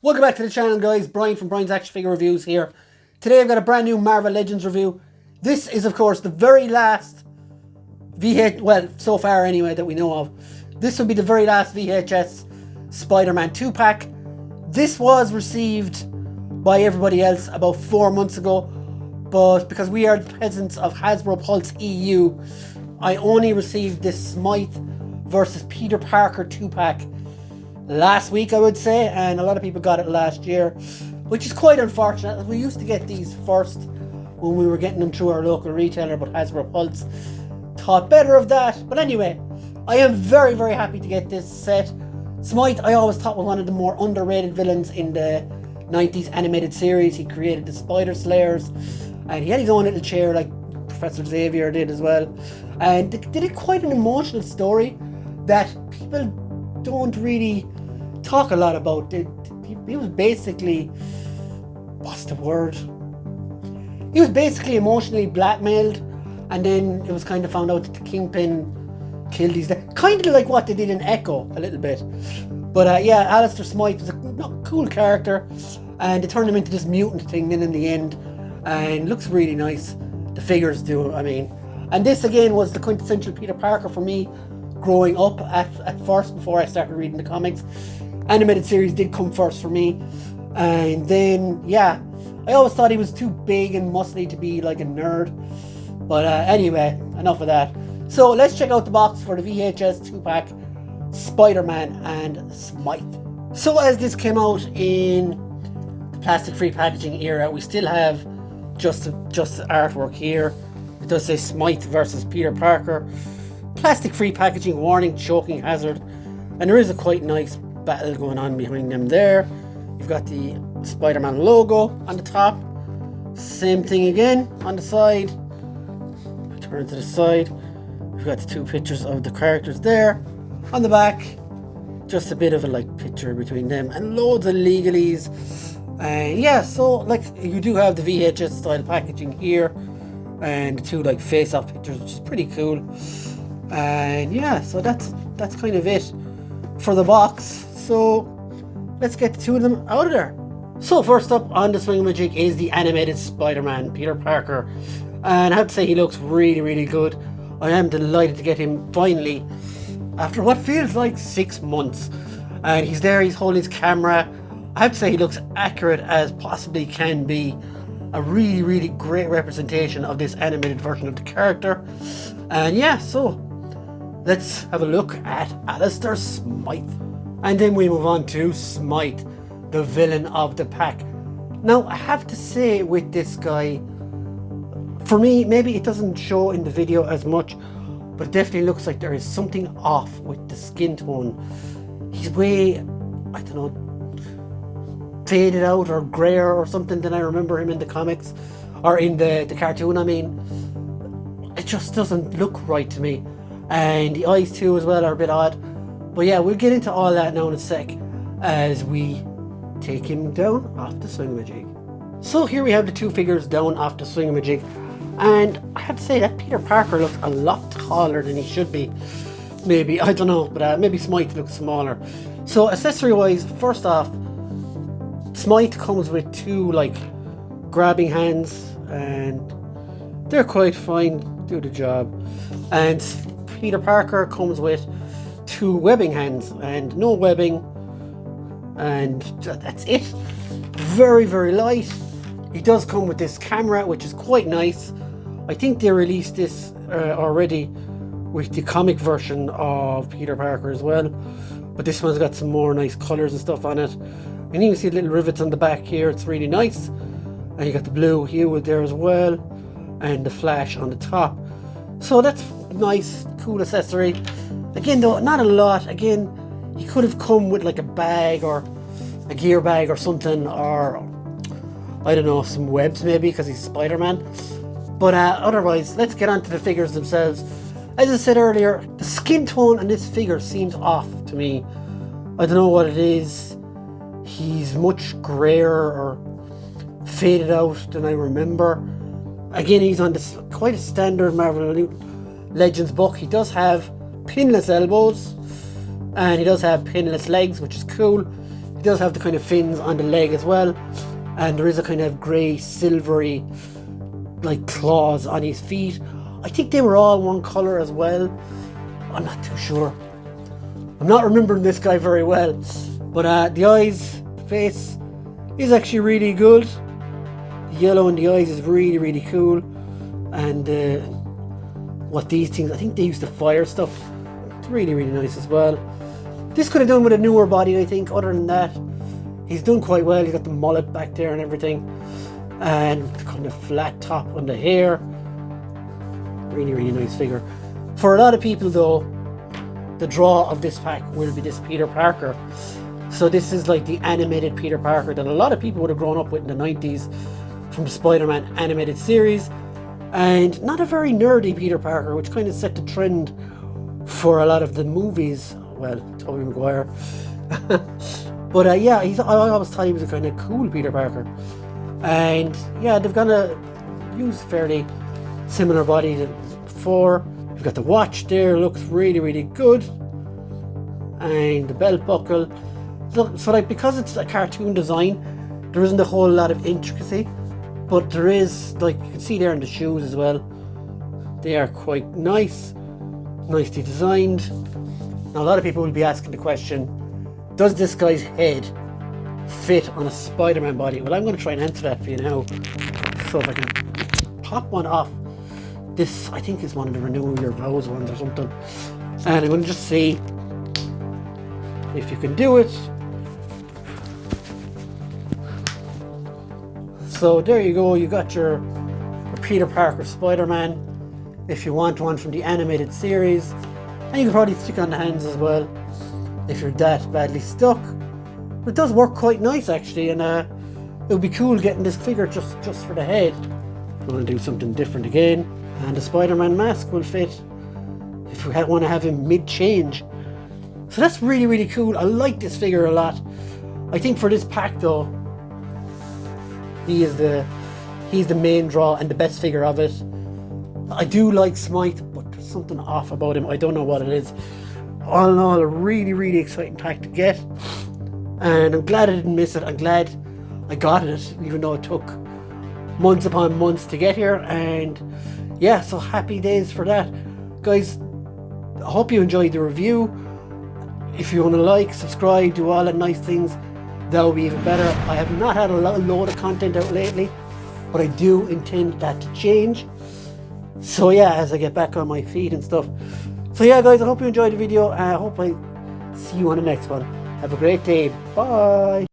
Welcome back to the channel, guys. Brian from Brian's Action Figure Reviews here. Today I've got a brand new Marvel Legends review. This is, of course, the very last VHS, well, so far anyway, that we know of. This will be the very last VHS Spider-Man 2-pack. This was received by everybody else about 4 months ago, but because we are the peasants of Hasbro Pulse EU, I only received this Smythe versus Peter Parker 2-pack last week, I would say, and a lot of people got it last year, which is quite unfortunate. We used to get these first when we were getting them through our local retailer, but Hasbro Pulse thought better of that. But anyway, I am very, very happy to get this set. Smythe, I always thought, was one of the more underrated villains in the 90s animated series. He created the Spider Slayers, and he had his own little chair like Professor Xavier did as well, and they did quite an emotional story that people don't really talk a lot about. He was basically, what's the word? He was basically emotionally blackmailed, and then it was kind of found out that the Kingpin killed his dad. Kind of like what they did in Echo, a little bit. But yeah, Alistair Smythe was a cool character, and they turned him into this mutant thing then in the end, and looks really nice. The figures do, I mean. And this again was the quintessential Peter Parker for me growing up at first, before I started reading the comics. Animated series did come first for me, and then yeah, I always thought he was too big and muscly to be like a nerd. But anyway, enough of that. So let's check out the box for the VHS 2-pack Spider-Man and Smythe. So as this came out in the plastic-free packaging era, we still have just the artwork here. It does say Smythe versus Peter Parker. Plastic-free packaging, warning, choking hazard, and there is a quite nice battle going on behind them there. You've got the Spider-Man logo on the top. Same thing again on the side. Turn to the side. We've got the two pictures of the characters there. On the back, just a bit of a like picture between them, and loads of legalese. And yeah, so like you do have the VHS style packaging here, and two like face-off pictures, which is pretty cool. And yeah, so that's kind of it for the box. So let's get the two of them out of there. So first up on the swingamajig is the animated Spider-Man, Peter Parker, and I have to say he looks really, really good. I am delighted to get him finally after what feels like 6 months. And he's there, he's holding his camera. I have to say he looks accurate as possibly can be. A really, really great representation of this animated version of the character. And yeah, so let's have a look at Alistair Smythe. And then we move on to Smythe, the villain of the pack. Now, I have to say with this guy, for me, maybe it doesn't show in the video as much, but it definitely looks like there is something off with the skin tone. He's way, I don't know, faded out or grayer or something than I remember him in the comics, or in the cartoon, I mean. It just doesn't look right to me. And the eyes too as well are a bit odd. But yeah, we'll get into all that now in a sec as we take him down off the swingamajig. So here we have the two figures down off the swingamajig, and I have to say that Peter Parker looks a lot taller than he should be. Maybe, I don't know, but maybe Smythe looks smaller. So accessory wise, first off, Smythe comes with two like grabbing hands, and they're quite fine, do the job. And Peter Parker comes with two webbing hands and no webbing, and that's it. Very, very light. He does come with this camera, which is quite nice. I think they released this already with the comic version of Peter Parker as well, but this one's got some more nice colors and stuff on it. And you can see little rivets on the back here. It's really nice. And you got the blue hue there as well, and the flash on the top. So that's nice, cool accessory. Again though, not a lot. Again, he could have come with like a bag or a gear bag or something, or I don't know, some webs maybe, because he's Spider-Man. But otherwise, let's get on to the figures themselves. As I said earlier, the skin tone on this figure seems off to me. I don't know what it is. He's much grayer or faded out than I remember. Again, he's on this quite a standard Marvel Legends book. He does have pinless elbows, and he does have pinless legs, which is cool. He does have the kind of fins on the leg as well, and there is a kind of grey silvery like claws on his feet. I think they were all one colour as well. I'm not too sure. I'm not remembering this guy very well, but the eyes, the face is actually really good. The yellow in the eyes is really, really cool. And what these things, I think they use the fire stuff. It's really, really nice as well. This could have done with a newer body, I think. Other than that, he's done quite well. He's got the mullet back there and everything, and the kind of flat top on the hair. Really, really nice figure. For a lot of people though, the draw of this pack will be this Peter Parker. So this is like the animated Peter Parker that a lot of people would have grown up with in the 90s from the Spider-Man animated series, and not a very nerdy Peter Parker, which kind of set the trend for a lot of the movies. Well, Tobey Maguire. But yeah, I always thought he was a kind of cool Peter Parker. And yeah, they've gonna use fairly similar body to before. You've got the watch there, looks really, really good. And the belt buckle. So like, because it's a cartoon design, there isn't a whole lot of intricacy. But there is, like, you can see there in the shoes as well. They are quite nice. Nicely designed. Now, a lot of people will be asking the question, does this guy's head fit on a Spider-Man body? Well, I'm going to try and answer that for you now. So if I can pop one off. This, I think, is one of the Renew Your Vows ones or something. And I'm going to just see if you can do it. So there you go, you got your Peter Parker Spider-Man. If you want one from the animated series. And you can probably stick on the hands as well if you're that badly stuck. But it does work quite nice actually, and it would be cool getting this figure just for the head. I'm going to do something different again. And the Spider-Man mask will fit if we want to have him mid-change. So that's really, really cool. I like this figure a lot. I think for this pack though, he's the main draw and the best figure of it. I do like Smythe, but there's something off about him. I don't know what it is. All in all, a really, really exciting pack to get. And I'm glad I didn't miss it. I'm glad I got it, even though it took months upon months to get here. And yeah, so happy days for that. Guys, I hope you enjoyed the review. If you want to like, subscribe, do all the nice things, that would be even better. I have not had a load of content out lately, but I do intend that to change. So yeah, as I get back on my feet and stuff. So yeah guys, I hope you enjoyed the video. I hope I see you on the next one. Have a great day. Bye.